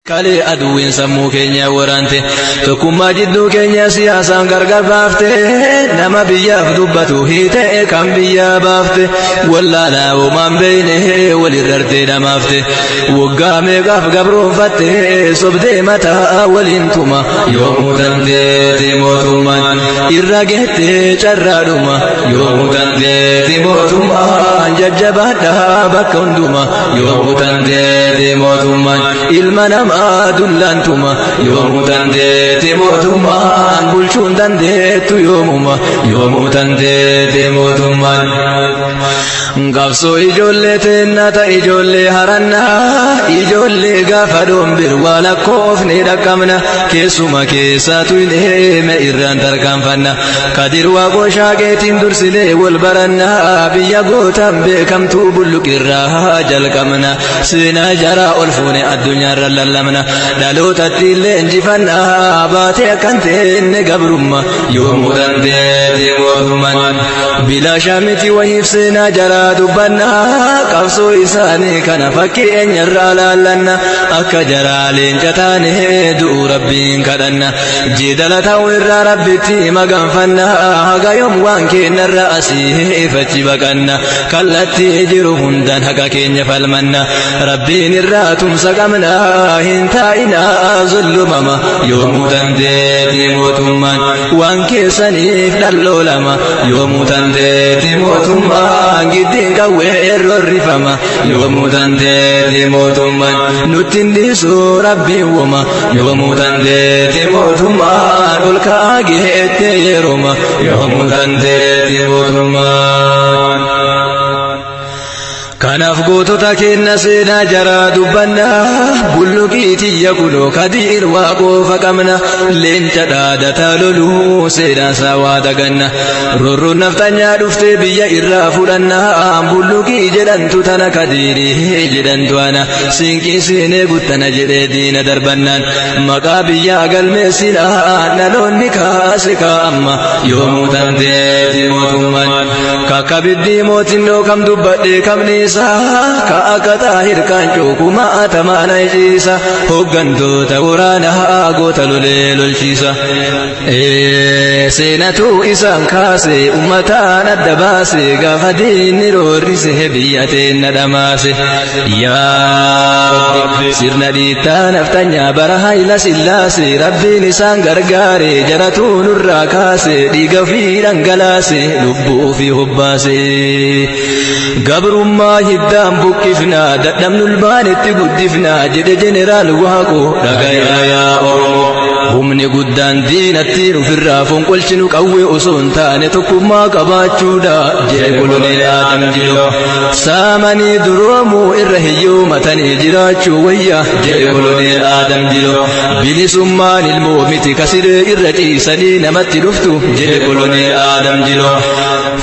Kale aduwin sammu keenya waraante tokkummaa jidduu keenya siyaasaan gargar baafte nama biyyaaf dubbatu hiite kan biyyaa baafte wallaalaa uumaan beeyne walirrartee dhamaafte waggaa meeqaaf gabroonfatte sobdee mataa waliin tuma yoomuu dandeeti mootummaan irra geette carraadhuma yoomuu dandeeti mootummaan jajjabaadhaa bakka hunduma yoomuu dandeeti mootummaan ilma nama dullantuma yoomuu dandeeti mootummaan bulchuun dandeettu yoomuu dandeeti mootummaan qabsoo ijoollee teennata ijoollee harannaa ijoollee gaafa dhombir waa lakkoofne dhaqqabna keessuma keessaatu hin eeme irraan tarkaanfanna kadir waaqoo shaaqeetiin dursinee wal barannaa biyya gootan beekamtuu bulluqirraa jalqabna seenaa jaraa ol fuune addunyaarra lallamna dhalootatti illee injifannaa baatee akkan teenne gabrumma yoomuu dandeeti mootummaan bilaashaa miti wayiif seenaa jaraa dubbanna qabsoo isaanii kana fakkeenyarraa laallanna akka jaraa leenca taane du'u rabbiin kadhanna jeedala ta'uu irraa rabbitti maganfanna haga yoom waan keenyarra asii fachi baqanna kallattii jiru hundaan haqa keenya falmanna rabbiin irraa tumsa qabna hin taa'ina zullumama yoomuu dandeeti mootummaan waan keessaniif dhalloolama yoomuu dandeeti mootummaan giddiin qawwee rorrifama yoomuu dandeeti mootummaan nuttiin dhiisuu rabbiin woma yoomuu dandeeti mootummaan ol ka'aa geettee yerooma yoomuu dandeeti mootummaan kanaaf gootota kenna seenaa jaraa dubbanna bulluqii tiyya kunoo kadiir waaqoofa qabna leenca dhaadataa loluu seenaa isaa waa daganna rorroon naftanyaa dhuftee biyya irraa fudhanna bulluqii jedhantu tana kadiirii jedhantu ana siinqii seenee guttana jedhee diina darbannaan maqaa biyyaa galmeessinaa dhaloonni kaase kaa'amma yoomuu dandeeti mootummaan kakkabiddii mootiin dhookam dubbadhee kabni ka akataa hirkaan cuukuma atamaana iciisa hoggantoota waraanaa goota lolee lolchiisa seenatu isaan kaase ummataan adda baase gaafa diinni roorrise biyya teenna dhamaase yaa rabbi sirna dhiittaa naftanyaa bara hayla sillaase rabbiin isaan gargaare jaratuu nurraa kaase dhiiga ofii dhangalaase lubbuu ofii hobbaase gabrummaa hiddaan buqqifna dadhabnu ulbaanitti guddifna jedhe jeneraal waaqoo dhagayaa yaa oromoo humni guddaan diinatti ofirraa fonqolchinu qawwee osoo hin taane tokkummaa qabaachuudha jedhe koloneel Adam Jilo saamanii duroomuu irra hiyyoomatanii jiraachuu wayya jedhe koloneel Adam Jilo bilisummaan ilmoo miti kasiree irra ciisanii namatti dhuftu jedhe koloneel Adam Jilo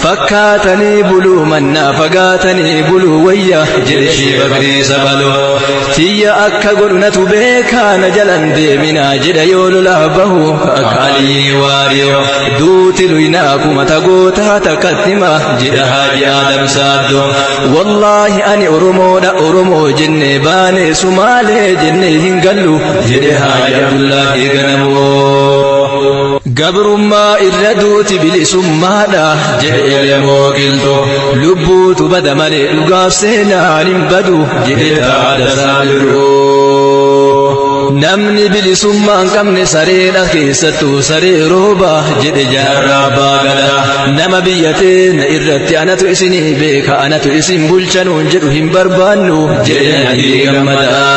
fakkaatanii buluu mannaa fagaatanii buluu wayya jedhe shiiba biriisa baloo tiyya akka godhunatu beekaana jalan deeminaa jedha yoo lolaa bahu akka alii waariyo duuti luynaa kuma tagootaa takkattima jedha haaji Adam Saaddo wallaahi ani oromoodha oromoo jenne baane sumaalee jenne hin gallu jedhe haaji Abdullaahi Ganamoo gabrummaa irra duuti bilisummaadha jedhe elemoo qilxoo lubbuutu bada malee dhugaaf seenaan hin badu jedhe taadasaa biroo namni bilisummaan qabne sareedha keessattuu saree rooba jedhe jaarraa baagala nama biyya teenya irratti anatu isinii beeka anatu isin bulchanuun jedhu hin barbaannu jedhe nadii gammadaa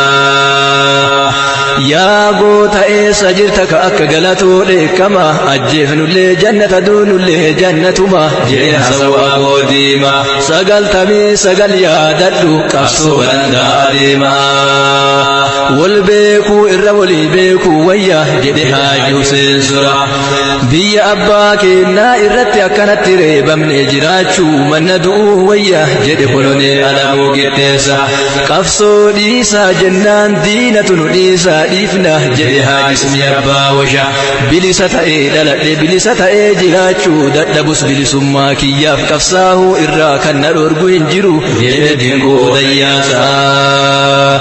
yaa goota eessa jirta ka akka galatoo dheekkama ajjeefnullee jannata duunullee jannatuma jedhe hasawaa koo diima 99 yaadadhu qabsoo danda'a deema wal beekuu irra walii beekuu wayya jedhe haaji Huseen Sura biyya abbaa keenyaa irratti akkanatti reebamne jiraachuu manna du'uu wayya jedhe koloneel Alamuu Qixxeessa qabsoo dhiisaa jennaan diinatu nu dhiisaa dhiifna jedhe haadisni abbaa washaa bilisa ta'ee dhaladhe bilisa ta'ee jiraachuu dadhabus bilisummaa kiyyaaf qabsaa'uu irraa kan na dhorgu hin jiru jedhe dinqoo dayyaasaa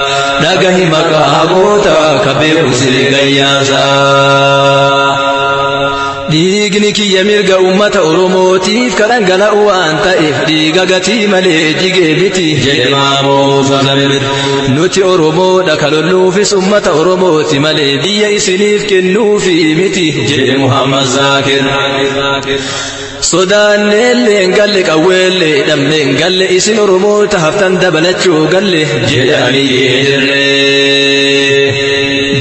dhagahi maqaa goota ka beeku siree gayyaasaa dhiigni kiyya mirga ummata oromootiif ka dhangala'u waan ta'eef dhiiga gatii malee jigee miti jedhe maamoota zamir nuti oromoodha ka lolluufis ummata oromooti malee biyya isiniif kennuufi miti jedhe Muhammad Zaakir sodaanneellee hin galle qawweellee dhabne hin galle isin oromoota haftan dabalachuu galle jedhe Aliyyee Dirree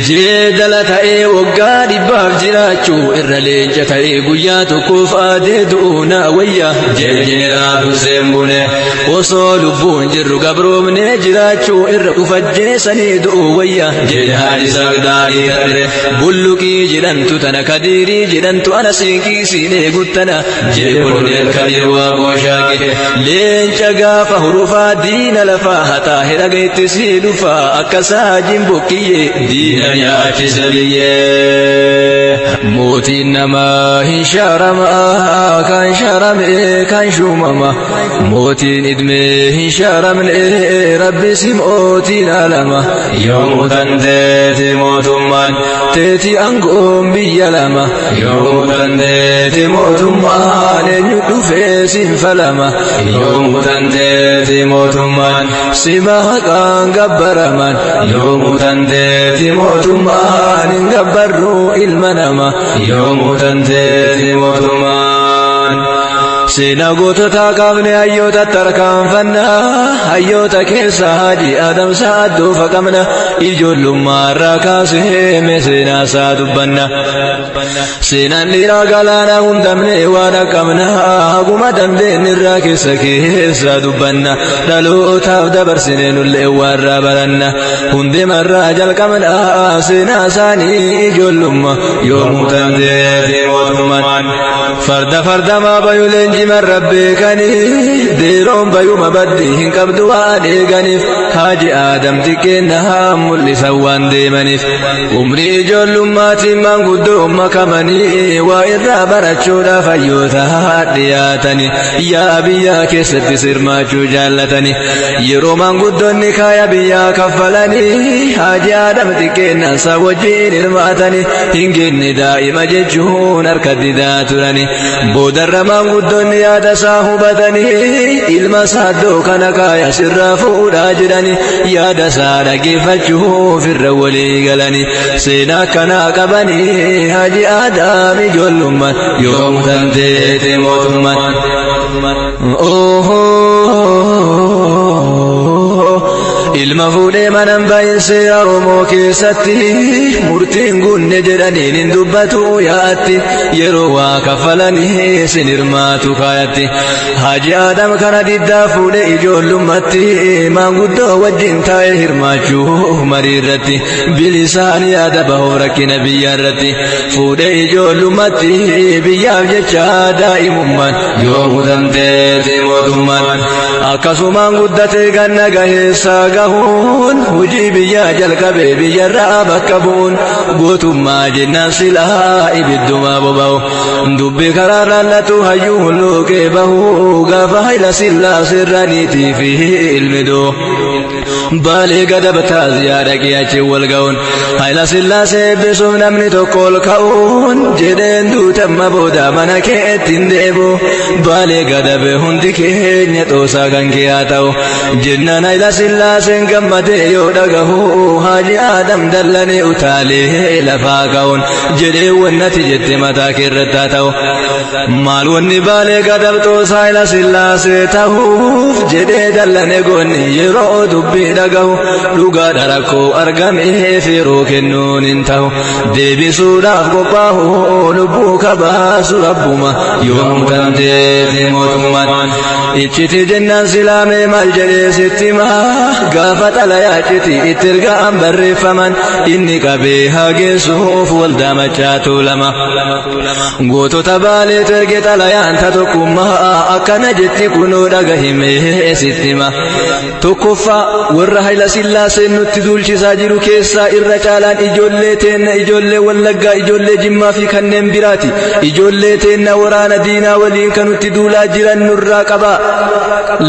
jeedala ta'ee waggaa dhibbaaf jiraachuu irra leenca ta'ee guyyaa tokkoof aadee du'uu na wayya jedhe Jeneraal Hussein Bune osoo lubbuun jirru gabroomnee jiraachuu irra ufajjeessanii du'uu wayya jedhe Haadhi Sagdaadii Tarre bulluqii jedhantu tana Kadiirii jedhantu ana siinqii siinee guttana jedhe Koloneel Kadir Waaqoo Shaaqe leenca gaafa hurufaa diina lafaa hataa hidhaga itti sii dhufaa akka saajin bokkiyyee diina nyaachisa biyyee mootiin namaa hin shaaramaa kan shaarame kan shuumama mootiin idmee hin shaaramne rabbis mootiin alama yoomuu dandeete mootummaan teeti aangoon biyya lama yoomuu dandeete mootummaan eenyu dhufee siin falama yoomuu dandeete mootummaan sima haqaan gabbaraman yoomuu dandeete mootummaan hin gabbarru ilma nama yoomuu dandeete mootummaan seenaa goototaa qabne hayyoota tarkaanfannaa hayyoota keessa Haaji Adam Sa'ad doofa qabna ijoollummaarraa kaasee seenaa isaa dubbanna seenaan dhiiraa galaanaa hundamne waan qabna haguma dandeenyirraa keessa dubbanna dhalootaaf dabarsine nullee warraa baranna hundemarraa jalqabna seenaa isaanii ijoollummaa yoomuu dandeete mootummaan farda maa bayu leenjiman rabbeekanii deeroon bayuma baddi hin qabdu waan eeganiif Haaji Adam xiqqeennaa mul'isan waan deemaniif umrii ijoollummaatiin maanguddoo makamanii waa irraa barachuudhaaf hayyoota dhiyaatanii yaa biyyaa keessatti sirmaachuu jaallatanii yeroo maanguddoonni kaaya biyyaa kaffalanii Haaji Adam xiqqeennaan isaa wajjin hirmaatanii hin genne daa'ima jechuun harka didaa turanii boodarra maanguddoonni yaada isaa hubatanii ilma saaddoo kana kaaya sirraa fuudhaa jedhanii yaada isaa dhageeffachuuf irra walii galanii seenaa akkanaa qabanii Haaji Adam ijoollummaan yoomuu dandeete mootummaan ilma fuudhee manan baay'isee Oromoo keessatti murtiin gunne jedhaniin hin dubbatu yaatti yeroo waa kaffalanii sin hirmaatu kaayatti Haaji Adam kana diddaa fuudhee ijoollummaatti maanguddoo wajjin taa'ee hirmaachuu marii irratti bilisaan yaada bahuuf rakkina biyya irratti fuudhee ijoollummaatti biyyaaf jecha daa'imummaan yoomuu dandeete mootummaan akkasumaan guddatee ganna gaheessaa gahuun hojii biyyaa jalqabee biyyarraa bakka bu'uun gootummaa jennaan silaa ibiddumaa boba'u dubbii karaa laallatu hayyuu hulluuqee bahu gaafa Hayila Sillaasee irraniitii fi ilmidoo baalee gadabtaa ziyaara qiyaachi wal ga'uun Hayila Sillaasee eebbisuuf namni tokko ol ka'uun jedheen duutamma booda mana keettiin deebu baalee gadabe hundi keenya xoosaa kan kee haa ta'u jennaan Hayila Sillaaseen gammadee yoo dhagahu Haaji Adam dallanee utaalee lafaa ka'uun jedhee wannati jette mataa keerratti haa ta'u maal wanni baalee gadab xoosaa Hayila Sillaasee ta'uuf jedhee dallane goonni yeroo dubbii dhagahu dhugaadha rakkoo argameef yeroo kennuun hin ta'u deebisuudhaaf qophaa'u lubbuu kabaasu rabbuma yoomuu dandeete mootummaan icciti jennaan silaamee maal jedhee sitti maa gaafa xalayaa citi itti ergaan barreeffaman inni qabee hageessuuf waldaa machaatu lama gootota baalee erge xalayaan ta tokkummaa akkana jetti kunoo dhagahimee sitti ma tokkoffaa warra hayla sillaaseen nutti duulchisaa jiru keessaa irra caalaan ijoollee teenna ijoollee wallaggaa ijoollee jimmaa fi kanneen biraati ijoollee teenna waraana diinaa waliin kan nutti duulaa jiran nurraa qabaa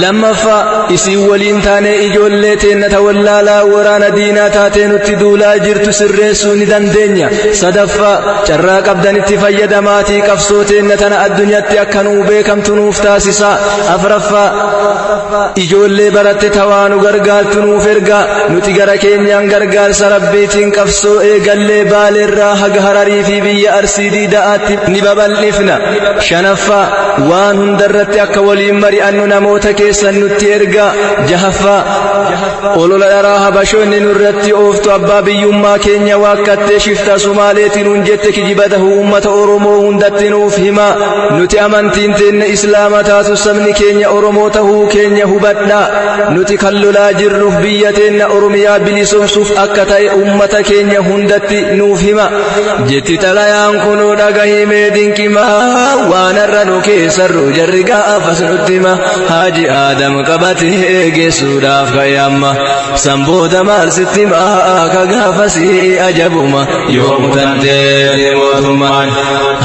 lammaffaa isiin waliin taane ijoollee teenna tawallaalaa waraana diinaa taatee nutti duulaa jirtu sirreessuu ni dandeenya sadaffaa carraa qabdanitti fayyadamaatii qabsoo teenna tana addunyaatti akka nuu beekamtu nuuf taasisaa afraffaa ijoollee baratte tawaanu gargaartu nuuf ergaa nuti gara keenyaan gargaarsa rabbiitiin qabsoo eegallee baaleerraa haga hararii fi biyya arsii diida'aatti ni babal'ifna shanaffaa waan hundarratti akka waliin mari'annu namoota keessan nutti ergaa jahaffaa olola dharaa habashoonni nurratti ooftu abbaa biyyummaa keenya waakkattee shifta sumaaleetiin hunjette kijibatahu ummata oromoo hundatti nuuf himaa nuti amantiin teenna islaama taatu sabni keenya oromoo tahuu keenya hubadhaa nuti kan lolaa jirruuf biyya teenna oromiyaa bilisoomsuuf akka ta'e ummata keenya hundatti nuuf hima jetti xalayaan kunuu dhagahimee dinqimaa waan har'a nu keessarru jarri gaafas nutti hima Haji Adam qabatee geessuudhaaf ka'e amma sanbooda maal sitti himaa ka gaafasii ajabuma yoomu tantee mootummaan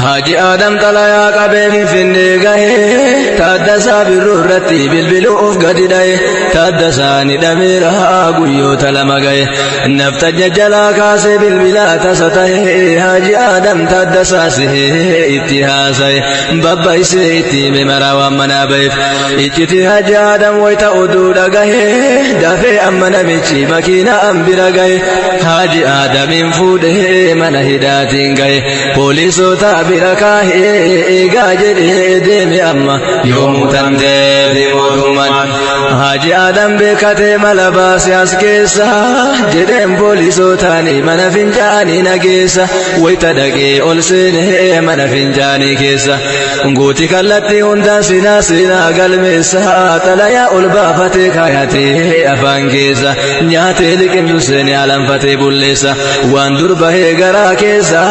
Haji Adam xalayaa qabee finfinnee gahee taaddasaa birruu irratti bilbiluuf gadi dhaye taaddasaa ni dhameera guyyoota lama gahe nafta jajjalaa kaasee bilbilaa tasa tahe Haji Adam taaddasaa sihee itti haasaye babbaisee itti hime maraa waan manaa baheef icciti Haji Adam wayta oduu dhagahee dafee amma namichi makiina ambira gahe Haji Adamin fuudhee mana hidhaatiin gahe poolisoota bira kaahee eegaa jedhee deeme amma yoomuu tantee mootummaan Haji Adam beekatee mala baase as keessa jedheen poolisootaani mana fincaanii nageessa wayta dhaqee ol seenee mana fincaanii keessa guuti kallattii hundaan sinaa galmeessa xalayaa ol baafatee kaayatee afaan keessa nyaatee liqimsu seenee alanfatee bulleessa waan dur bahee garaa keessa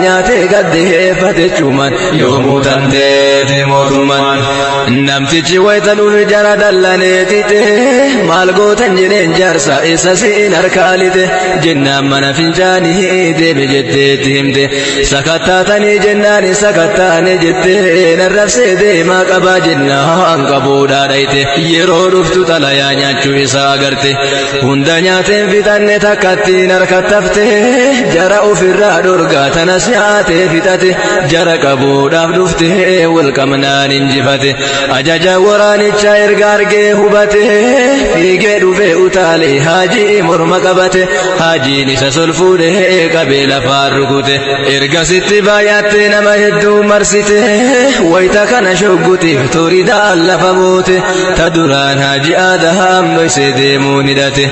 nyaatee gaddeeffate cuman yoomuu tantee mootummaan namtichi wayta dhufe jara dallanee xixe maal gootan jedheen jaarsa isa siin harkaa lite jennaan mana fincaanii deeme jetteetti himte sakattaatanii jennaani sakattaane jettee narrabsee deemaa qabaa jennaan qabuudhaa dhayte yeroo dhuftu xalayaa nyaachuu isaa agarte hunda nyaateen fixanne takkattiin harkattafte jara ofirraa dhorgaa tanas nyaatee fixate jara qabuudhaaf dhufte walqabnaan injifate ajaja waraanichaa erga argee hubate fiigee dhufe utaalee Haajii morma qabate Haajiin isa sol fuudhee qabee lafaan rukute ergasitti baay'attee nama hedduu marsite wayta kana shoggutiif toridaan lafa boote ta duraan Haji Adam dhoysee deemuun hidhate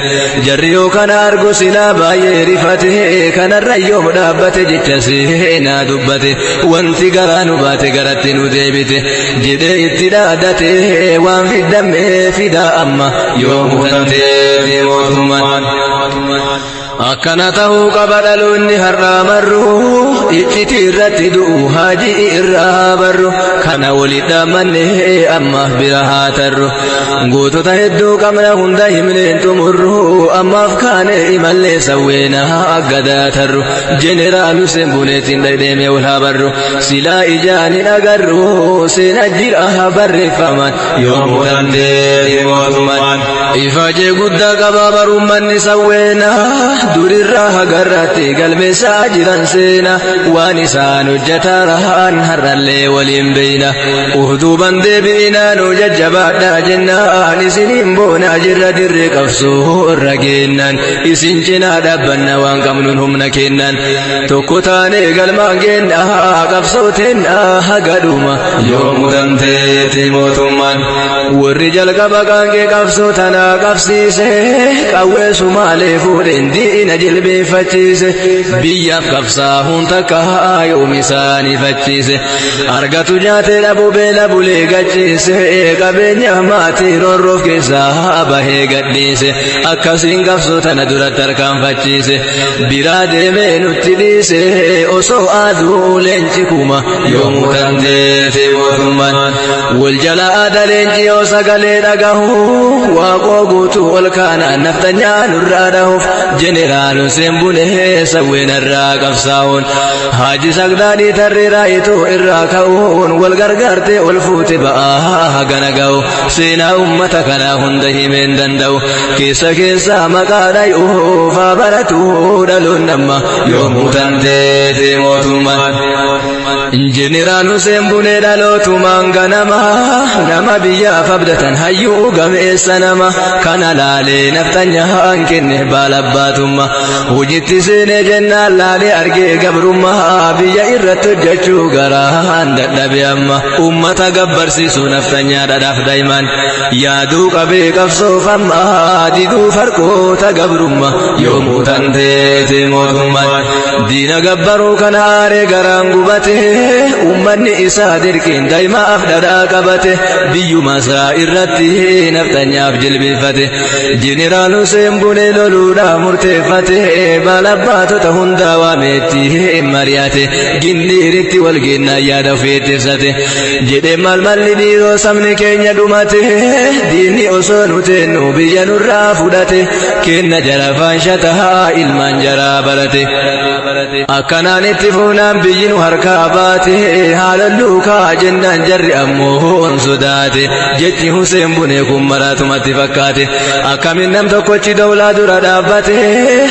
jarri yoo kana argu silaa baay'ee rifate kanarra yoom dhaabbate jecha seenaa dubbate wanti garaa nu baate garatti nu deebite jedhee itti dhaadate waan fiddamee fidaa amma yoomuu tantee mootummaan akkana ta'uu qaba dhaloonni har'aa marru icciti irratti du'u Haji irraa barru kana walitti dhaammanne ammaaf bira haa tarru gootota hedduu qabna hunda himneen xumurru ammaaf kaane imallee sawweena aggadaa tarru jeneraal Hussein Buneetiin dhadheeme wal haa barru silaa ijaan hin agarru seena jira barreeffaman yoomuu tantee mootummaan ifajee guddaa qaba barummanni sawweena durirraa hagarratti galmeessaa jiran seena waan isaan hojjetaraan har'allee waliin beeyna uhduuban deebi'inaa nu jajjabaadhaa jennaan isiniin boonaa jirra dirree qabsoo irra geennaan isin cinaa dhaabbanna waan qabnuun humna kennan tokko taanee galmaan geennaa qabsoo teennaa hagadhuma yoomuu tantee mootummaan warri jalqaba qaanqee qabsoo tanaa qabsiise qawwee sumaalee fuudheen diina jilbeeffachiise biyyaaf qabsaahuun takka yoom isaanii fachiise argatu nyaatee dhabuu beela bulee gachiise qabeenya maatii roorroof keessaa bahee gadhiise akkasiin qabsoo tana duratti harkaanfachiise biraa deemee nutti dhiise osoo aduu leenci kuma yoomuu tantee mootummaan wal jala aada leenci yoo sagalee dhagahu waaqu قوتو والكانا نفتنيان الرادهوف جنرال سيمبونه سوين الراق أفساون حاجي سقداني تري رايتو الراكاون والغرغرت والفوت بآها غنقاو سينا أمتكنا هنده من دندو كيسا كيسا مقادا يوفا براتو دلون نما يومو تنتي موتوما جنرال سيمبونه دلوتو مانغنما نما بيا فبدة هيو قميس نما كان لالي نفتنيان كنه بالباتما وجدت سين جنة لالي أرقي قبرما بيا إرت ججو غران دبيما أمتا قبر سيسو نفتنيا دف دايما يادو قبي قفصو فما ديدو فرقو تقبرما يومو تنتي موتما دين قبرو كناري غران قبته أمني إسا دركين دايما أفددا قبته بيو مسا إرتي نفتنيا بجلبي فته جنرال سيمبوني لولودا مرتفته بالباتو تهندا وميتي مرياته جني رتي والجنة يادا في تفسته جدي مال ديرو سمني كينيا دومته ديني أصول تنو بيانو رافودته كينا جرافان شتها إلمان جرابلته أكنا نتفونا بينو هركاباته هاللوكا جنان جري أموهن سداته جتي حسين بنيكم مراتو متفكاته أكمن نم تقوشي دولا درا دابته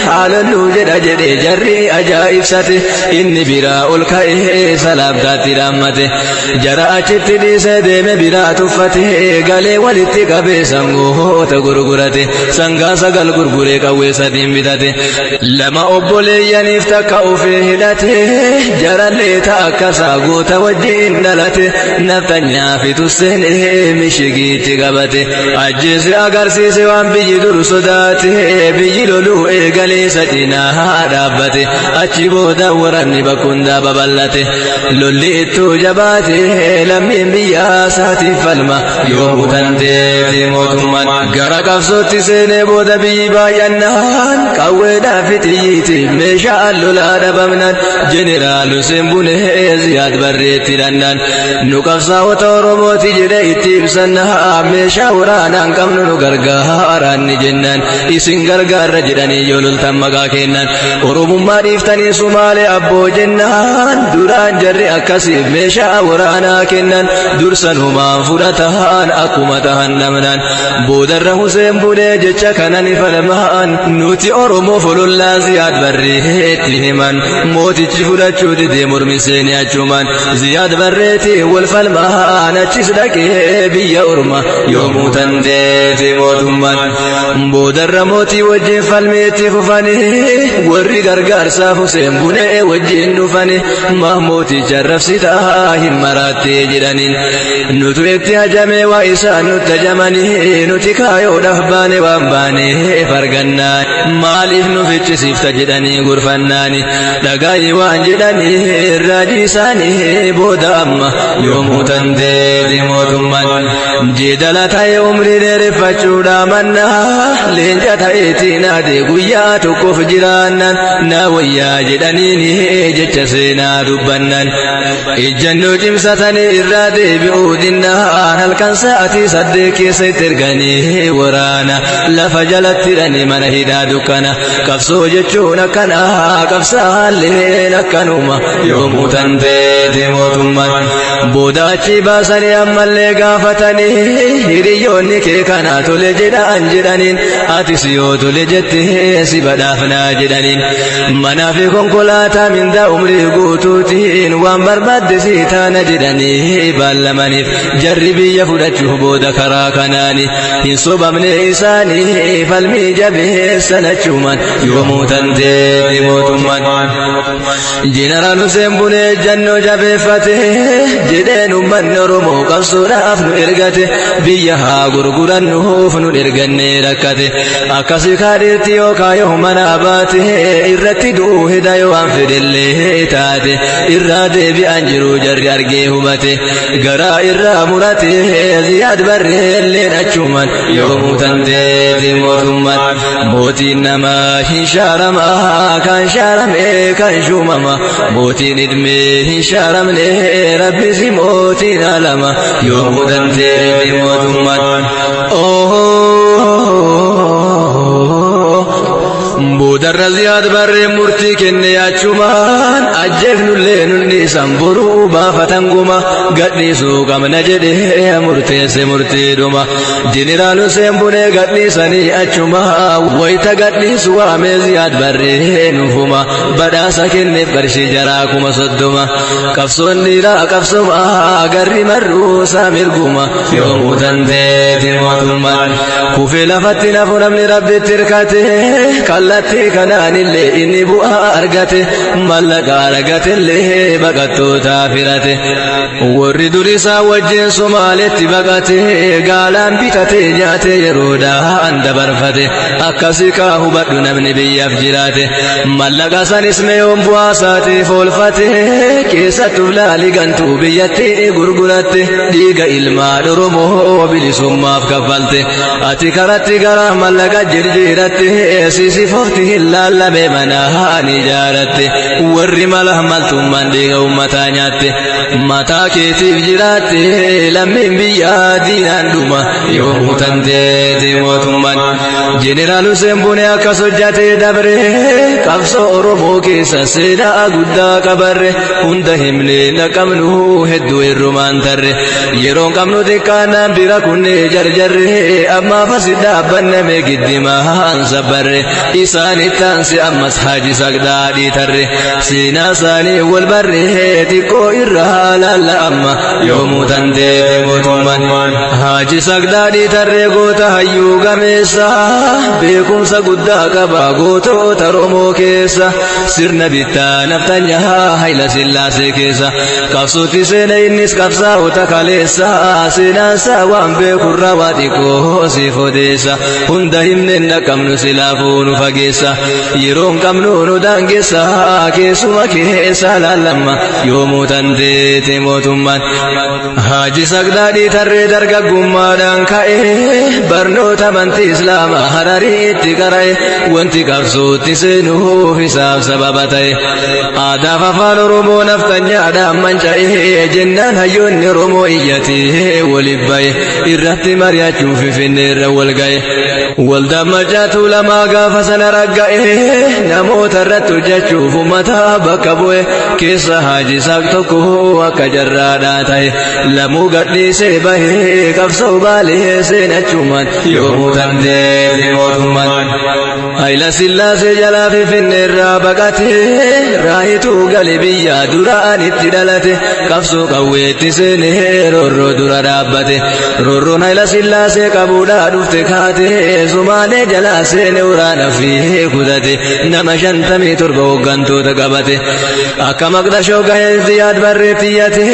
هاللو جدي جري أجائب ساته إني براء الكائه سلام تاتي رامته جرى أچت دي سيدي میں برا تفته گلے ولتی قبے سنگو تغرغرته سنگا سگل گرگرے قوے سدیم بدته لما أبولي ينفتك في هدته جرى ليتا كساغو توجين دلته نفتنيا في تسنه مشيكي قبته أجيس أغرسي سوان بيجي در صداته بيجي لولو إيقالي ستنا دابته أجيبو دوراني بكون داب بلته لولي تو جباته لمين بيا ساتي فلما يوم تنتي موتمان غرق أفسوتي سيني بودا بيبا ينان قويدا فتيتي مشاء اللولا دبمنان جنرال سيمبونه زياد بريتي لنان نقفصا وطورموتي جديتي بسنها مشاء ورانان كمنو غرغاران جنان إسن غرغار جداني يولل تمغا كنان ورمم ماريفتني سمالي أبو جنان دوران جري أكسي مشاء ورانا كنان درسنهما فرتهان أقومتهان نمنان بودره سيمبونه جچا كنان فلمان نوتي أرمو فلولا زياد بريتي همان موتي فرچو دي مرمي سيني أجمان زياد بريتي والفلمان أجيس دكي بيا أرما يومو تندي موتمان بودر موتي وجه فالميتي ففاني ورّي غرغار سافو سيمبونه وجه نفاني محموتي جرف ستاهم مراتي جرانين نتو اتهجمي وإسان نتجماني نتكايو دهباني وانباني فرغنا مالف نفتش سيفت جداني غرفناني دقاي وانجداني الراجيساني بودا أما يومو تندي موتمان جدالة يومري نرفتشو دامنا لنجا ايتينا دي قوياتو كف جرانا ناويا جدانيني جتش سينا دبنان إجنو جمساتني إرادي بيودنا هل كان ساعتي صدقي سيترغني ورانا لفجلت تراني من هدا دكنا كفسو جتشونا كنا كفسا لنا كنوما يومو تنتي موتمان بوداتي باسني أما اللي قافتني هريوني كي كنا تلجدا أنجدانين آتسيو تلجته سبدافنا جدانين منافقون كلاتا من دا عمري قوتوتين وان برباد سيتانا جداني بالمانيف جربي يفدتشه بودا كراكناني ينصب من إساني فالمي جبه سنچومان يومو تنتي موتمان جنرال سيمبوني جنو جبه فتح جدين من رمو قصونا أفنو إرغته بيها غرغران نوفنو إرغني ركته أكسي خاريرتي يوكا يومنا باته إرتي دوه دايو أنفد اللي تاته إرادي بأنجرو جر أرقيه بته غرا إرا مرته زياد بري اللي نچومان يومو تنتي موتمان موتي نما هنشارما كان شارمي كان شومما موتي ندمي هنشارم لي ربي سي موتي نالما يومو تنتي موتمان بودر زياد بر مرتي كني أشومان أجفن لين سامبرو بافتنغما قدني سوق من نجده مرتي دوما جنرال سيمبوني قدني سني أشوما ويتا قدني سوامي زياد بر نفوما بدا سكني برشي جراكما صدوما كفصون نيرا كفصوما قري مرو سامر قوما يوم تنتي تنواتمان كوفي لفتنا فنمني ربي تركاتي كالتي كنان اللي إني بؤا أرغتي ملقا أرغتي اللي بقتو تافرتي ورد رسا وجه سمالتي بقتي قالان بيتتي جاتي يرودا عند برفتي أكسيكا هبت نمني بيفجراتي ملقا سن اسمي يوم بواساتي فولفتي كيسة تولالي قنتو بيتي غرغرتي ديغا إلما درمو بلسوما بكفلتي أتي كرتي غرا ملقا جرجيرتي سيسي فوتي اللال بمنا نجارتي ورّي ماله ملتم من ديغا أمتا نياتي متا كيتي جراتي لمن بيا دينان دوما يوم تنتي موتمان جنرال سيمبوني أكا سجاتي دبري كفصو أرومو كيسا سيدا أقودا كبري هند هملي نكمنو هدو الرومان تري يرون كمنو ديكانا بيرا كوني جرجري أما فسيدا بنمي قدي مهان سبري إساني تانسي أمس حاجي سقدادي تري سينا ساني والبري تيكو إرها أما يوم تنتي موتمان حاجي سقدادي تري قوتا هيو غميسا بيكم سقدا قبا قوتو ترومو كيسا سرنا بيتا نفتنيا هيلا سلاسي كيسا كفصوتي سينا إنس كفصا وتكاليسا سينا ساوان بيكو رواتي كوسي فوديسا هند همن نكمنو سلافون فقيسا يرون كمنو ندانجسا كيسو مكيسا للما يومو تنتي تيموتمان حاجي سقدادي تري درقا قمادان كاي برنو تمنتي إسلام هراري اتقرأي وانتي كفصوتي سينو حساب سببتي آدا ففان رمو نفتنيا دام منشأي جنان هيون رمو إيتي ولباي إرهتي مريا تشوفي في النير والقاي والدم جاتو لما قاف سنرقاي نموت الرتو جاتشوف متى بكبوي كيسا حاجي ساكتوكو وكجراداتي لمو قدني سيبه كفصو بالي سينچومان يومو تنتي موتمان أيلا سلاسي جلا في النير بقاتي رايتو قلبي يا دران اتدالتي كفصو قويتي سيني رورو درا رابتي رورو نايلا سلاسي قبودا دفتكاتي سماني جلا سيني ورانا فيه قدتي نما شنتمي تربو قنتو تقبتي أكا مقدشو قهل زياد بريتيتي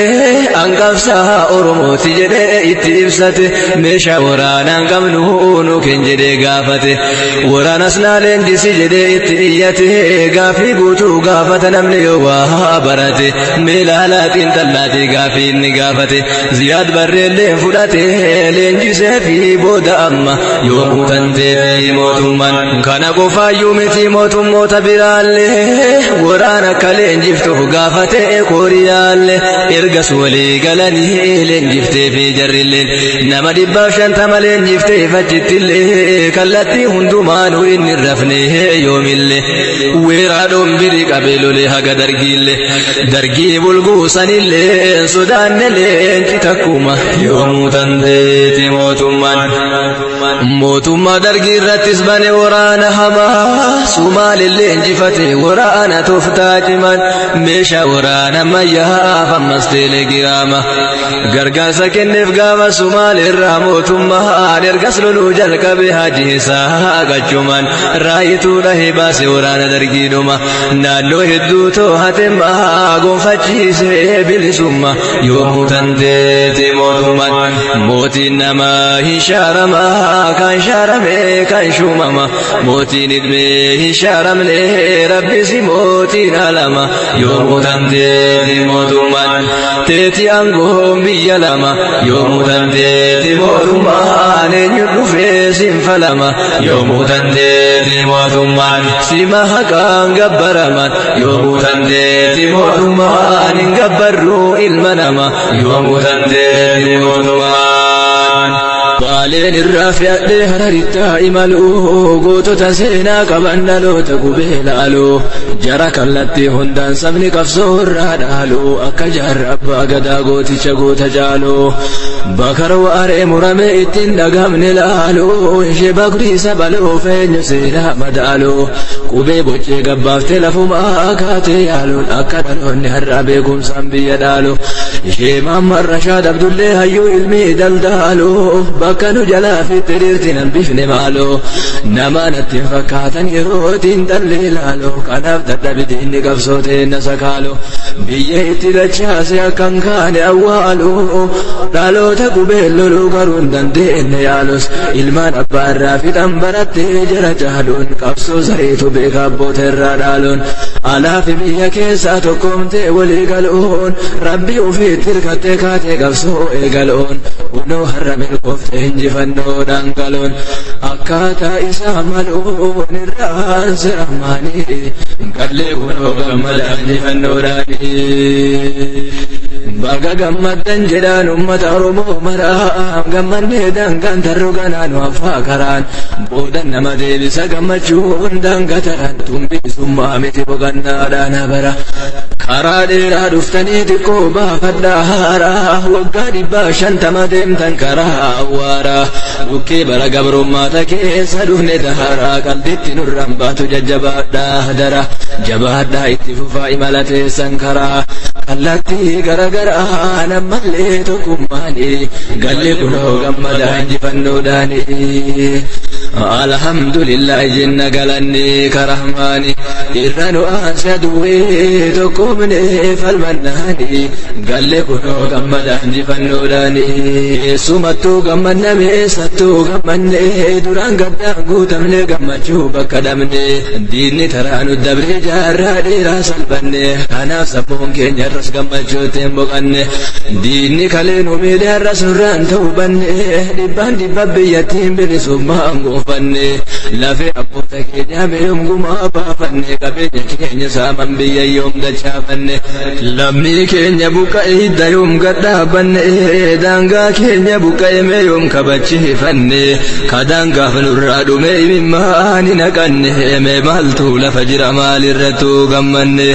أنقفصها أرموتي جدي اتبستي ميشا ورانا قمنونو كنجدي قافتي ورانا سنالين ديسي جدي اتئيتي قافي قوتو قافة نملي وابرتي ملالات انتلاتي قافي نقافتي زياد بري اللين فلاتي لين جيسي في بودا أما يوم تنتي موتمان كان قفا يومتي موتم موت برالي ورانا كالين جفتو قافتي كوريالي إرقس ولي قلني لين جفتي في جر اللين نما دباشن تملين جفتي فجت اللي كالتي هندمان وإن الرفني يوم اللي ويرادون بري قبلو لها درقي اللي درقي بلقوسن اللي سودان اللي تتكوما يوم تنتي موتما درقي رتس بني ورانا هما سومال اللي انجفتي ورانا تفتاج من ميشا ورانا ميا فمستيل قراما غرقا سكن فقاما سومال الراموتما نرقس لولو جلق بهاجه ساقا جمان رايتو له باسي ورانا درقي دوما نالو هدو توهتما قوم فجيسي بلسوما يوم تنتي موتما موتي نما هشارما كان شارمي كان شومما موتي ندمي هشارمني ربي سي موتي نالما يوم تنتي موتما تيتي أنقوم بيالما يوم تنتي موتما ننيو فيسين فلما يوم تنتي موتما سيما حقان قبرما يوم تنتي موتما ننقبرو المنما يوم تنتي موتما baaleen irraa fe'adhee hararittaa imaluu gootota seenaa qaban dhaloota gubee laaluu jara kallattii hundaan sabni qabsoo irraa dhaaluu akka jaarra abbaa gadaa gooticha goota jaaluu bakara waaree murame ittiin dhagamne laaluu ishee bakrii sabaluu feenyu seenaa madaaluu qubee boccee gabbaaftee lafumaa kaatee yaaluun akka dhaloonni har'a beekumsaan biyya dhaaluu ishee Maamman Rashaad Abdullee hayyuu ilmii daldaaluu bakka nu jalaa fitti dhiirtiin hambifne maaloo nama natti hin fakkaatan yerootiin dhalli ilaaloo kanaaf dadhabiti inni qabsooteen na sakaaloo biyya itti dachaase akkan kaane awwaaluu dhaloota qubeen loluu garuu hin dandeenye yaalus ilmaan abbaa irraa fixan barattee jara caaluun qabsoo zariitu beeka abboota irraa dhaaluun alaafi biyya keessaa tokkoomtee walii galuun rabbi ufiitti hirkattee kaatee qabsoo eegaluun kunoo har'a milkooftee injifannoodhaan galuun akkaataa isaa maluun irraan siramaanii gallee kunoo gammadaan injifannoodhaanii baga gammaddan jedhaan ummata Oromoo maraa gammannee daangaan tarroo ganaan waffaa karaan boodan nama deebisa gammachuun daangataran tumbisummaa miti boqannaadhaan bara karaa dheeraa dhuftanii xiqqoo baafadhaa haaraa waggaa 50 deemtan karaa awwaaraa bukkee bara gabrummaata keessa dhufne daharaa qalbitti nurraan baatu jajjabaadhaa dara jabaadhaa itti fufaa imala teessan karaa kallattii garagaraa nammallee tokkummaanii galli kunoo gammadaa injifannoodhaanii alhamdulillahi jenna galanni karahmaani irra nu aansa duwwee tokkumne falmannaani galli kunoo gammadaa injifannoodhaanii sumattuu gammanname sattuu gammanne duraan gaddaan guutamne gammachuu bakka dhabne diinni taraa nu dabree jaarraa dheeraa salphanne kanaaf sabboon keenya irras gammachuutiin boqanne diinni kalee nu miidhe har'as nurraan ta'uu banne dhibbaan dhibba biyyattiin bilisummaan goofanne lafee abboota keenya meeyumgumaa baafanne qabeenya keenya saaman biyya yoom dachaafanne lammii keenya buqqa'e hidda yoom gadhaabanne daangaa keenya buqqa'e meeyum kabachiifanne kadaangaaf nurraa dhume imimmaan hin haqanne mee maaltu lafa jira maalirrattuu gammanne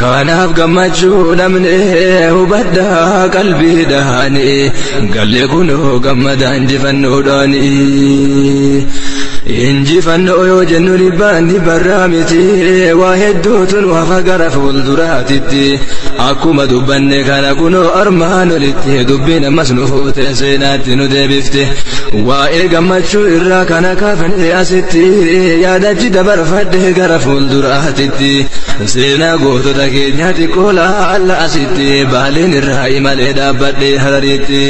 kanaaf gammachuu namne hubadhaa qalbiidhaani galle kunoo gammadaa injifannoodhaani injifannoo yoo jennu dhibbaan dhibbarraa miti waa hedduutu nu hafa gara fuulduraatitti akkuma dubbanne kana kunoo armaan olitti dubbiin ammas nu fuute seenaatti nu deebifte waa'ee gammachuu irraa kana kaafne asitti yaadachi dabarfadhe gara fuulduraatitti seenaa gootota keenya xiqqoo laalla asitti baaleen irraa imalee dhaabbadhe hararitti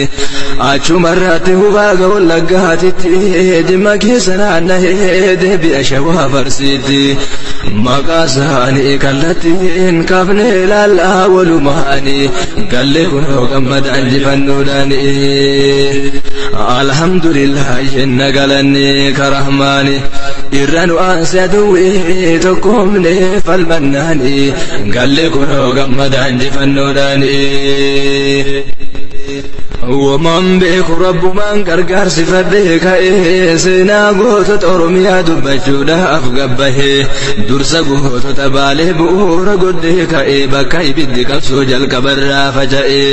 achumarratti hubaa ga'uun laggaatitti dhimma keessa naanna'ee deebi'a shawaa farsiitti maqaa isaanii kallattiin kaafne laallaa walumaanii gallee kunoo gammadaa injifannoodhaani alhamdulillahi jenna galanni karahmaani irra nu aansa duwwee tokkoomne falmannaani gallee kunoo gammadaa injifannoodhaani waman beeku rabbumaan gargaarsi fadhee ka'ee seenaa gootota Oromiyaa dubbachuudhaaf gabbahee dursa gootota baalee bu'uura godhee ka'ee bakka ibiddi qabsoo jalqabarraa faca'ee